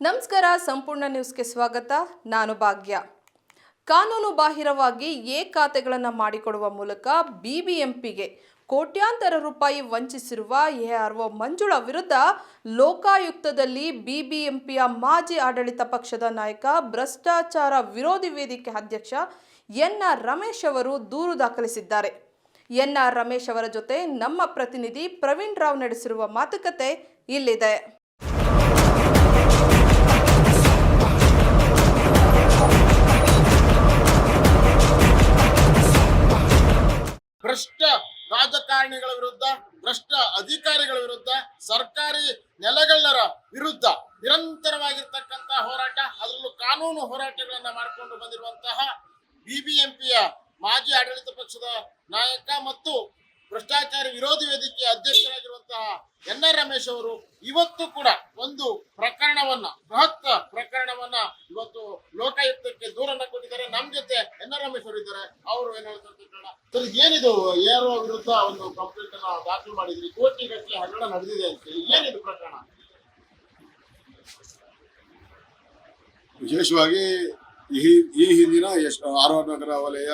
ನಮಸ್ಕಾರ. ಸಂಪೂರ್ಣ ನ್ಯೂಸ್ಗೆ ಸ್ವಾಗತ. ನಾನು ಭಾಗ್ಯ. ಕಾನೂನು ಬಾಹಿರವಾಗಿ ಖಾತೆಗಳನ್ನು ಮಾಡಿಕೊಡುವ ಮೂಲಕ ಬಿಬಿಎಂಪಿಗೆ ಕೋಟ್ಯಾಂತರ ರೂಪಾಯಿ ವಂಚಿಸಿರುವ ಎಆರ್ಒ ಮಂಜುಳಾ ವಿರುದ್ಧ ಲೋಕಾಯುಕ್ತದಲ್ಲಿ ಬಿಬಿಎಂಪಿಯ ಮಾಜಿ ಆಡಳಿತ ಪಕ್ಷದ ನಾಯಕ, ಭ್ರಷ್ಟಾಚಾರ ವಿರೋಧಿ ವೇದಿಕೆ ಅಧ್ಯಕ್ಷ ಎನ್ಆರ್ ರಮೇಶ್ ಅವರು ದೂರು ದಾಖಲಿಸಿದ್ದಾರೆ. ಎನ್ಆರ್ ರಮೇಶ್ ಅವರ ಜೊತೆ ನಮ್ಮ ಪ್ರತಿನಿಧಿ ಪ್ರವೀಣ್ ರಾವ್ ನಡೆಸಿರುವ ಮಾತುಕತೆ ಇಲ್ಲಿದೆ. ಭ್ರಷ್ಟ ರಾಜಕಾರಣಿಗಳ ವಿರುದ್ಧ, ಭ್ರಷ್ಟ ಅಧಿಕಾರಿಗಳ ವಿರುದ್ಧ, ಸರ್ಕಾರಿ ನೆಲೆಗಳ್ಳರ ವಿರುದ್ಧ ನಿರಂತರವಾಗಿರ್ತಕ್ಕಂಥ ಹೋರಾಟ, ಅದರಲ್ಲೂ ಕಾನೂನು ಹೋರಾಟಗಳನ್ನ ಮಾಡಿಕೊಂಡು ಬಂದಿರುವಂತಹ ಬಿಬಿಎಂಪಿಯ ಮಾಜಿ ಆಡಳಿತ ಪಕ್ಷದ ನಾಯಕ ಮತ್ತು ಭ್ರಷ್ಟಾಚಾರ ವಿರೋಧಿ ವೇದಿಕೆಯ ಅಧ್ಯಕ್ಷರಾಗಿರುವಂತಹ ಎನ್ಆರ್ ರಮೇಶ್ ಅವರು ಇವತ್ತು ಕೂಡ ಒಂದು ಪ್ರಕರಣವನ್ನ, ಬೃಹತ್ ಪ್ರಕರಣವನ್ನ ಇವತ್ತು ಲೋಕಾಯುಕ್ತಕ್ಕೆ ದೂರನ್ನ ಕೊಟ್ಟಿದ್ದಾರೆ. ನಮ್ ಜೊತೆ ಎನ್ಆರ್ ರಮೇಶ್ ಅವರು ಇದ್ದಾರೆ. ಅವರು ಏನ್ ಹೇಳ್ತಾರೆ ಸರ್, ಏನಿದು ಯಾರೋ ವಿರುದ್ಧ ಒಂದು ಕಂಪ್ಲೇಂಟ್ ಅನ್ನ ದಾಖಲು ಮಾಡಿದ್ರಿ, ಕೋಟಿಗಟ್ಟಲೆ ಹಗರಣ ನಡೆದಿದೆ ಅಂತ, ಏನಿದು ಪ್ರಕರಣ? ವಿಶೇಷವಾಗಿ ಈ ಹಿಂದಿನ ಆರ್.ಆರ್. ನಗರ ವಲಯ,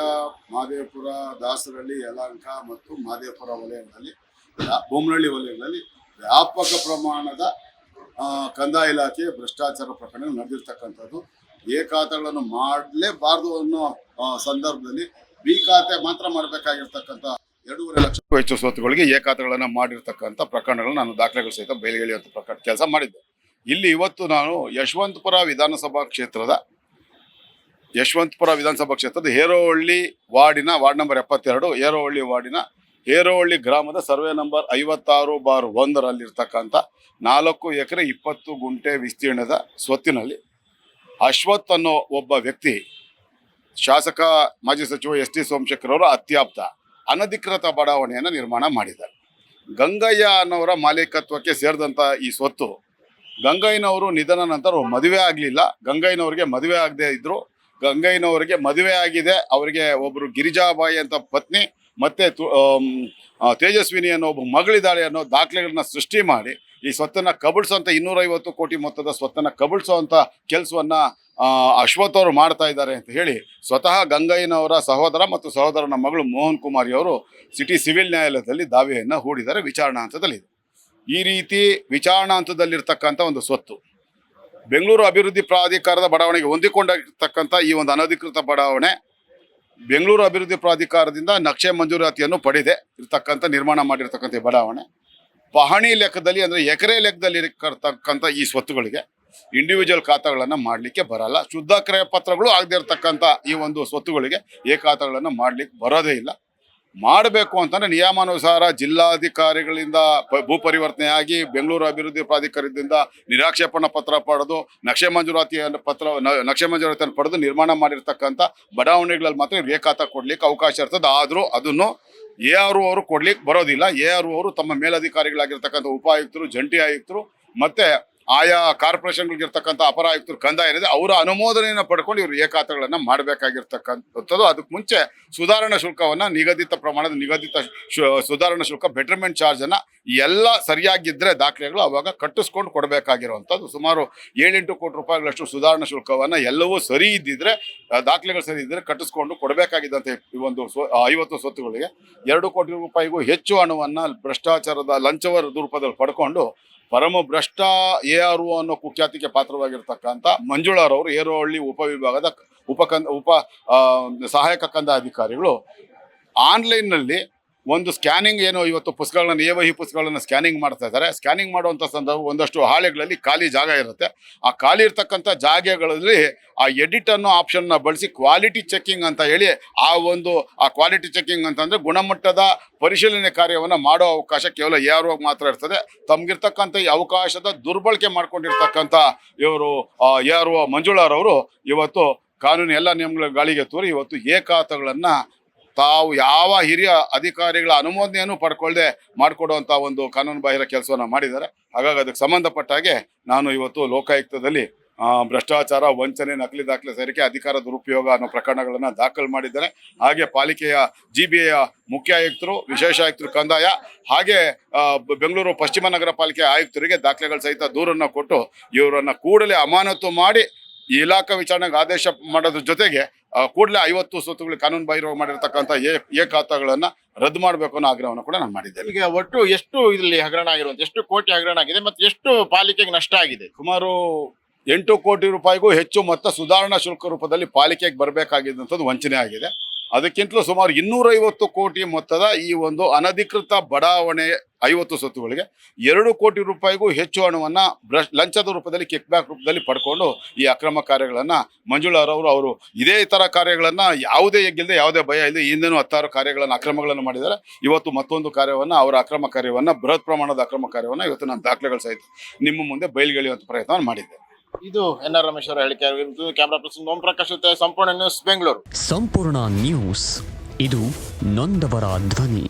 ಮಹದೇವಪುರ, ದಾಸರಹಳ್ಳಿ, ಯಲಹಂಕ ಮತ್ತು ಮಹದೇವಪುರ ವಲಯಗಳಲ್ಲಿ, ಬೊಮ್ಮನಹಳ್ಳಿ ವಲಯಗಳಲ್ಲಿ ವ್ಯಾಪಕ ಪ್ರಮಾಣದ ಕಂದಾಯ ಇಲಾಖೆ ಭ್ರಷ್ಟಾಚಾರ ಪ್ರಕರಣ ನಡೆದಿರ್ತಕ್ಕಂಥದ್ದು. ಖಾತೆಗಳನ್ನು ಮಾಡಲೇಬಾರದು ಅನ್ನೋ ಸಂದರ್ಭದಲ್ಲಿ ಬಿ ಖಾತೆ ಮಾತ್ರ ಮಾಡಬೇಕಾಗಿರ್ತಕ್ಕಂಥ 2.5 ಲಕ್ಷಕ್ಕೂ ಹೆಚ್ಚು ಸ್ವತ್ತುಗಳಿಗೆ ಖಾತೆಗಳನ್ನು ಮಾಡಿರ್ತಕ್ಕಂಥ ಪ್ರಕರಣಗಳು ನಾನು ದಾಖಲೆಗಳು ಸಹಿತ ಬಯಲಿಗೆಳೆಯುವಂಥ ಕೆಲಸ ಮಾಡಿದ್ದೆ. ಇಲ್ಲಿ ಇವತ್ತು ನಾನು ಯಶವಂತಪುರ ವಿಧಾನಸಭಾ ಕ್ಷೇತ್ರದ ಹೇರೋಹಳ್ಳಿ ವಾರ್ಡಿನ ವಾರ್ಡ್ ನಂಬರ್ 72, ಹೇರೋಹಳ್ಳಿ ವಾರ್ಡಿನ ಹೇರೋಹಳ್ಳಿ ಗ್ರಾಮದ ಸರ್ವೆ ನಂಬರ್ 56/1 4 ಎಕರೆ 20 ಗುಂಟೆ ವಿಸ್ತೀರ್ಣದ ಸ್ವತ್ತಿನಲ್ಲಿ ಅಶ್ವಥ್ ಅನ್ನೋ ಒಬ್ಬ ವ್ಯಕ್ತಿ, ಶಾಸಕ ಮಾಜಿ ಸಚಿವ ಎಸ್ ಟಿ ಸೋಮಶೇಖರ್ ಅವರ ಅತ್ಯಾಪ್ತ, ಅನಧಿಕೃತ ಬಡಾವಣೆಯನ್ನು ನಿರ್ಮಾಣ ಮಾಡಿದ್ದಾರೆ. ಗಂಗಯ್ಯ ಅನ್ನೋರ ಮಾಲೀಕತ್ವಕ್ಕೆ ಸೇರಿದಂಥ ಈ ಸ್ವತ್ತು, ಗಂಗಯ್ಯನವರು ನಿಧನ ನಂತರ ಮದುವೆ ಆಗಲಿಲ್ಲ. ಗಂಗಯ್ಯನವ್ರಿಗೆ ಮದುವೆ ಆಗದೆ ಇದ್ರು. ಗಂಗಯ್ಯನವರಿಗೆ ಮದುವೆ ಆಗಿದೆ. ಅವರಿಗೆ ಒಬ್ಬರು ಗಿರಿಜಾಬಾಯಿ ಅಂತ ಪತ್ನಿ ಮತ್ತೆ ತೇಜಸ್ವಿನಿ ಅನ್ನೋ ಒಬ್ಬ ಮಗಳಿದ್ದಾಳೆ ಅನ್ನೋ ದಾಖಲೆಗಳನ್ನ ಸೃಷ್ಟಿ ಮಾಡಿ ಈ ಸ್ವತ್ತನ್ನು ಕಬಳಿಸುವಂಥ 250 ಕೋಟಿ ಮೊತ್ತದ ಸ್ವತ್ತನ್ನು ಕಬಳಿಸುವಂಥ ಕೆಲಸವನ್ನ ಅಶ್ವಥ್ ಅವರು ಮಾಡ್ತಾ ಇದ್ದಾರೆ ಅಂತ ಹೇಳಿ ಸ್ವತಃ ಗಂಗಯ್ಯನವರ ಸಹೋದರ ಮತ್ತು ಸಹೋದರನ ಮಗಳು ಮೋಹನ್ ಕುಮಾರಿ ಅವರು ಸಿಟಿ ಸಿವಿಲ್ ನ್ಯಾಯಾಲಯದಲ್ಲಿ ದಾವೆಯನ್ನು ಹೂಡಿದ್ದಾರೆ. ವಿಚಾರಣಾ ಹಂತದಲ್ಲಿದೆ. ಈ ರೀತಿ ವಿಚಾರಣಾ ಹಂತದಲ್ಲಿರ್ತಕ್ಕಂಥ ಒಂದು ಸ್ವತ್ತು ಬೆಂಗಳೂರು ಅಭಿವೃದ್ಧಿ ಪ್ರಾಧಿಕಾರದ ಬಡಾವಣೆಗೆ ಹೊಂದಿಕೊಂಡಿರ್ತಕ್ಕಂಥ ಈ ಒಂದು ಅನಧಿಕೃತ ಬಡಾವಣೆ ಬೆಂಗಳೂರು ಅಭಿವೃದ್ಧಿ ಪ್ರಾಧಿಕಾರದಿಂದ ನಕ್ಷೆ ಮಂಜೂರಾತಿಯನ್ನು ಪಡೆದೆ ಇರ್ತಕ್ಕಂಥ ನಿರ್ಮಾಣ ಮಾಡಿರ್ತಕ್ಕಂಥ ಬಡಾವಣೆ ಪಹಣಿ ಲೆಕ್ಕದಲ್ಲಿ, ಅಂದರೆ ಎಕರೆ ಲೆಕ್ಕದಲ್ಲಿ ಇರತಕ್ಕಂಥ ಈ ಸ್ವತ್ತುಗಳಿಗೆ ಇಂಡಿವಿಜುವಲ್ ಖಾತೆಗಳನ್ನು ಮಾಡಲಿಕ್ಕೆ ಬರಲ್ಲ. ಶುದ್ಧ ಕ್ರಯ ಪತ್ರಗಳು ಆಗದೆ ಇರತಕ್ಕಂಥ ಈ ಒಂದು ಸ್ವತ್ತುಗಳಿಗೆ ಖಾತೆಗಳನ್ನು ಮಾಡಲಿಕ್ಕೆ ಬರೋದೇ ಇಲ್ಲ. ಮಾಡಬೇಕು ಅಂತಂದರೆ ನಿಯಮಾನುಸಾರ ಜಿಲ್ಲಾಧಿಕಾರಿಗಳಿಂದ ಭೂ ಪರಿವರ್ತನೆಯಾಗಿ ಬೆಂಗಳೂರು ಅಭಿವೃದ್ಧಿ ಪ್ರಾಧಿಕಾರದಿಂದ ನಿರಾಕ್ಷೇಪಣಾ ಪತ್ರ ಪಡೆದು ನಕ್ಷೆ ಮಂಜೂರಾತಿಯನ್ನು ಪಡೆದು ನಿರ್ಮಾಣ ಮಾಡಿರ್ತಕ್ಕಂಥ ಬಡಾವಣೆಗಳಲ್ಲಿ ಮಾತ್ರ ಖಾತೆ ಕೊಡ್ಲಿಕ್ಕೆ ಅವಕಾಶ ಇರ್ತದೆ. ಆದರೂ ಅದನ್ನು ARO ಅವರು ಕೊಡ್ಲಿಕ್ಕೆ ಬರೋದಿಲ್ಲ. ARO ಅವರು ತಮ್ಮ ಮೇಲಧಿಕಾರಿಗಳಾಗಿರ್ತಕ್ಕಂಥ ಉಪಾಯುಕ್ತರು, ಜಂಟಿ ಆಯುಕ್ತರು ಮತ್ತೆ ಆಯಾ ಕಾರ್ಪೊರೇಷನ್ಗಳಿರ್ತಕ್ಕಂಥ ಅಪರ ಆಯುಕ್ತರು ಕಂದಾಯ ಇರಿದೆ, ಅವರ ಅನುಮೋದನೆಯನ್ನು ಪಡ್ಕೊಂಡು ಇವರು ಖಾತೆಗಳನ್ನು ಮಾಡಬೇಕಾಗಿರ್ತಕ್ಕಂಥದ್ದು. ಅದಕ್ಕೆ ಮುಂಚೆ ಸುಧಾರಣಾ ಶುಲ್ಕವನ್ನು ನಿಗದಿತ ಪ್ರಮಾಣದ ಸುಧಾರಣಾ ಶುಲ್ಕ ಬೆಟರ್ಮೆಂಟ್ ಚಾರ್ಜನ್ನು ಎಲ್ಲ ಸರಿಯಾಗಿದ್ದರೆ ದಾಖಲೆಗಳು ಅವಾಗ ಕಟ್ಟಿಸ್ಕೊಂಡು ಕೊಡಬೇಕಾಗಿರುವಂಥದ್ದು. ಸುಮಾರು 7-8 ಕೋಟಿ ರೂಪಾಯಿಗಳಷ್ಟು ಸುಧಾರಣಾ ಶುಲ್ಕವನ್ನು ಎಲ್ಲವೂ ಸರಿ ಇದ್ದಿದ್ರೆ, ದಾಖಲೆಗಳು ಸರಿ ಇದ್ದರೆ ಕಟ್ಟಿಸ್ಕೊಂಡು ಕೊಡಬೇಕಾಗಿದ್ದಂತೆ ಈ ಒಂದು 50 ಸ್ವತ್ತುಗಳಿಗೆ 2 ಕೋಟಿ ರೂಪಾಯಿಗೂ ಹೆಚ್ಚು ಹಣವನ್ನು ಭ್ರಷ್ಟಾಚಾರದ ಲಂಚದ ರೂಪದಲ್ಲಿ ಪಡ್ಕೊಂಡು ಪರಮ ಭ್ರಷ್ಟ ARO ಅನ್ನೋ ಕುಖ್ಯಾತಿಗೆ ಪಾತ್ರವಾಗಿರ್ತಕ್ಕಂಥ ಮಂಜುಳಾರವರು ಹೇರೋಹಳ್ಳಿ ಉಪವಿಭಾಗದ ಸಹಾಯಕ ಕಂದಾಯ ಅಧಿಕಾರಿಗಳು ಆನ್ಲೈನ್ನಲ್ಲಿ ಒಂದು ಸ್ಕ್ಯಾನಿಂಗ್ ಏನೋ ಇವತ್ತು ಪುಸ್ತಕಗಳನ್ನ A-ವಹಿ ಪುಸ್ತಕಗಳನ್ನು ಸ್ಕ್ಯಾನಿಂಗ್ ಮಾಡ್ತಾ ಇದ್ದಾರೆ. ಸ್ಕ್ಯಾನಿಂಗ್ ಮಾಡುವಂಥ ಸಂದರ್ಭ ಒಂದಷ್ಟು ಹಾಳೆಗಳಲ್ಲಿ ಖಾಲಿ ಜಾಗ ಇರುತ್ತೆ. ಆ ಖಾಲಿ ಇರ್ತಕ್ಕಂಥ ಜಾಗಗಳಲ್ಲಿ ಆ ಎಡಿಟ್ ಅನ್ನೋ ಆಪ್ಷನ್ನ ಬಳಸಿ ಕ್ವಾಲಿಟಿ ಚೆಕಿಂಗ್ ಅಂತ ಹೇಳಿ ಆ ಕ್ವಾಲಿಟಿ ಚೆಕಿಂಗ್ ಅಂತಂದರೆ ಗುಣಮಟ್ಟದ ಪರಿಶೀಲನೆ ಕಾರ್ಯವನ್ನು ಮಾಡೋ ಅವಕಾಶ ಕೇವಲ ARO ಮಾತ್ರ ಇರ್ತದೆ. ತಮಗಿರ್ತಕ್ಕಂಥ ಈ ಅವಕಾಶದ ದುರ್ಬಳಕೆ ಮಾಡ್ಕೊಂಡಿರ್ತಕ್ಕಂಥ ಇವರು ARO ಮಂಜುಳಾರವರು ಇವತ್ತು ಕಾನೂನು ಎಲ್ಲ ನಿಯಮಗಳ ಗಾಳಿಗೆ ತೂರಿ ಇವತ್ತು ಖಾತೆಗಳನ್ನು ತಾವು ಯಾವ ಹಿರಿಯ ಅಧಿಕಾರಿಗಳ ಅನುಮೋದನೆಯನ್ನು ಪಡ್ಕೊಳ್ಳದೆ ಮಾಡಿಕೊಡುವಂಥ ಒಂದು ಕಾನೂನು ಬಾಹಿರ ಕೆಲಸವನ್ನು ಮಾಡಿದ್ದಾರೆ. ಹಾಗಾಗಿ ಅದಕ್ಕೆ ಸಂಬಂಧಪಟ್ಟ ಹಾಗೆ ನಾನು ಇವತ್ತು ಲೋಕಾಯುಕ್ತದಲ್ಲಿ ಭ್ರಷ್ಟಾಚಾರ, ವಂಚನೆ, ನಕಲಿ ದಾಖಲೆ ಸೇರಿಕೆ, ಅಧಿಕಾರ ದುರುಪಯೋಗ ಅನ್ನೋ ಪ್ರಕರಣಗಳನ್ನು ದಾಖಲು ಮಾಡಿದ್ದಾರೆ. ಹಾಗೆ ಪಾಲಿಕೆಯ GBA ಮುಖ್ಯ ಆಯುಕ್ತರು, ವಿಶೇಷ ಆಯುಕ್ತರು ಕಂದಾಯ, ಹಾಗೆ ಬೆಂಗಳೂರು ಪಶ್ಚಿಮ ನಗರ ಪಾಲಿಕೆ ಆಯುಕ್ತರಿಗೆ ದಾಖಲೆಗಳ ಸಹಿತ ದೂರನ್ನು ಕೊಟ್ಟು ಇವರನ್ನ ಕೂಡಲೇ ಅಮಾನತು ಮಾಡಿ ಇಲಾಖಾ ವಿಚಾರಣೆಗೆ ಆದೇಶ ಮಾಡೋದ್ರ ಜೊತೆಗೆ ಕೂಡಲೇ 50 ಸ್ವತ್ತುಗಳು ಕಾನೂನು ಬಾಹಿರವಾಗಿ ಮಾಡಿರ್ತಕ್ಕಂಥ ಎ ಖಾತಾಗಳನ್ನ ರದ್ದು ಮಾಡಬೇಕು ಅನ್ನೋ ಆಗ್ರಹವನ್ನು ಕೂಡ ನಾನು ಮಾಡಿದ್ದೇನೆ. ಈಗ ಒಟ್ಟು ಎಷ್ಟು ಇಲ್ಲಿ ಹಗರಣ ಆಗಿರುವಂತ, ಎಷ್ಟು ಕೋಟಿ ಹಗರಣ ಆಗಿದೆ ಮತ್ತೆ ಎಷ್ಟು ಪಾಲಿಕೆಗೆ ನಷ್ಟ ಆಗಿದೆ? ಸುಮಾರು 8 ಕೋಟಿ ರೂಪಾಯಿಗೂ ಹೆಚ್ಚು ಮೊತ್ತ ಸುಧಾರಣಾ ಶುಲ್ಕ ರೂಪದಲ್ಲಿ ಪಾಲಿಕೆಗೆ ಬರಬೇಕಾಗಿದ್ದಂಥದ್ದು ವಂಚನೆ ಆಗಿದೆ. ಅದಕ್ಕಿಂತಲೂ ಸುಮಾರು 250 ಕೋಟಿ ಮೊತ್ತದ ಈ ಒಂದು ಅನಧಿಕೃತ ಬಡಾವಣೆ 50 ಸ್ವತ್ತುಗಳಿಗೆ 2 ಕೋಟಿ ರೂಪಾಯಿಗೂ ಹೆಚ್ಚು ಹಣವನ್ನ ಲಂಚದ ರೂಪದಲ್ಲಿ ಕಿಕ್ ಬ್ಯಾಕ್ ರೂಪದಲ್ಲಿ ಪಡ್ಕೊಂಡು ಈ ಅಕ್ರಮ ಕಾರ್ಯಗಳನ್ನ ಮಂಜುಳಾರವರು ಅವರು ಇದೇ ತರ ಕಾರ್ಯಗಳನ್ನ ಯಾವುದೇ ಎಗ್ಗಿಲ್ಲದೆ, ಯಾವುದೇ ಭಯ ಇಲ್ಲದೆ ಹಿಂದೇನು 10 ಕಾರ್ಯಗಳನ್ನ ಅಕ್ರಮಗಳನ್ನು ಮಾಡಿದ್ದಾರೆ. ಇವತ್ತು ಮತ್ತೊಂದು ಕಾರ್ಯವನ್ನ, ಅವರ ಅಕ್ರಮ ಕಾರ್ಯವನ್ನ, ಬೃಹತ್ ಪ್ರಮಾಣದ ಅಕ್ರಮ ಕಾರ್ಯವನ್ನ ಇವತ್ತು ನಾನು ದಾಖಲೆಗಳ ಸಹಿತ ನಿಮ್ಮ ಮುಂದೆ ಬಯಲುಗೆಳೆಯುವಂತ ಪ್ರಯತ್ನ ಮಾಡಿದ್ದೆ. ಇದು NR ರಮೇಶ್ ಅವರ ಹೇಳಿಕೆ. ಕ್ಯಾಮರಾ ಪರ್ಸನ್ ಓಂ ಪ್ರಕಾಶ್ ಜೊತೆ ಸಂಪೂರ್ಣ ನ್ಯೂಸ್, ಬೆಂಗಳೂರು. ಸಂಪೂರ್ಣ ನ್ಯೂಸ್, ಇದು ನೊಂದವರ ಧ್ವನಿ.